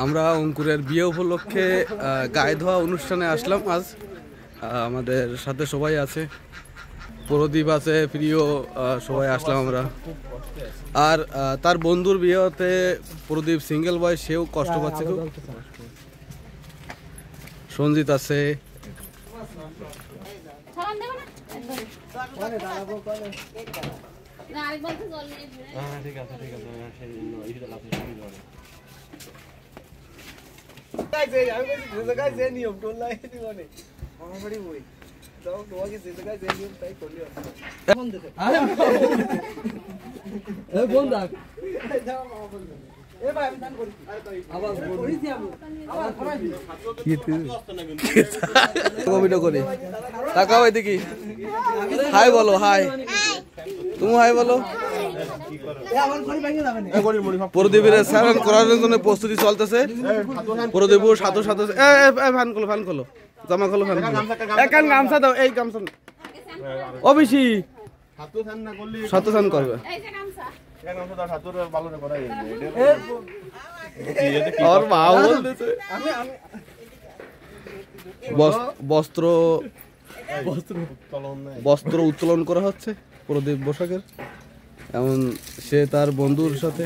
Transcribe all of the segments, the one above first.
আমরা অঙ্কুরের বিয়ে উপলক্ষে গায়ে ধোয়া অনুষ্ঠানে আসলাম আজ। আমাদের সাথে সবাই আছে, প্রদীপ আছে, প্রিয়, সবাই আসলাম আমরা। আর তার বন্ধুর বিয়েতে প্রদীপ সিঙ্গেল বয়, সেও কষ্ট পাচ্ছে খুব। সঞ্জিত আছে, তাকাও এদিকে, হাই বলো, হাই, তুমি হাই বলো। প্রদীপের স্নান করার জন্য প্রস্তুতি চলতেছে। প্রদীপ সাথে সাথে ফ্যান খোলো, ফ্যান খোলো, জামা খোলো, ফ্যান খোলো, গামছা দাও, এই গামছা অবিশি সাথে স্নান করবে। বস্ত্র উত্তোলন করা হচ্ছে প্রদীপ বসাকের। এমন সে তার বন্ধুর সাথে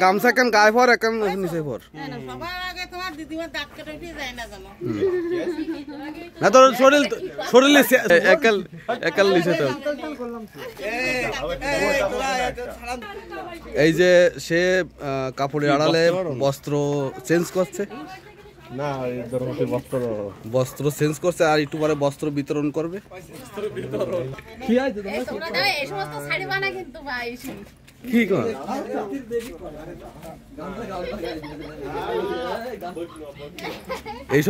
গামছা কেন গায়ে পর এখন নিচে পর না, তোর শরীর শরীরে একাল নিচে। তো এই যে সে কাপড়ের আড়ালে বস্ত্র চেঞ্জ করছে, বস্ত্র চেঞ্জ করছে, আর একটু পরে বস্ত্র বিতরণ করবে। কি কর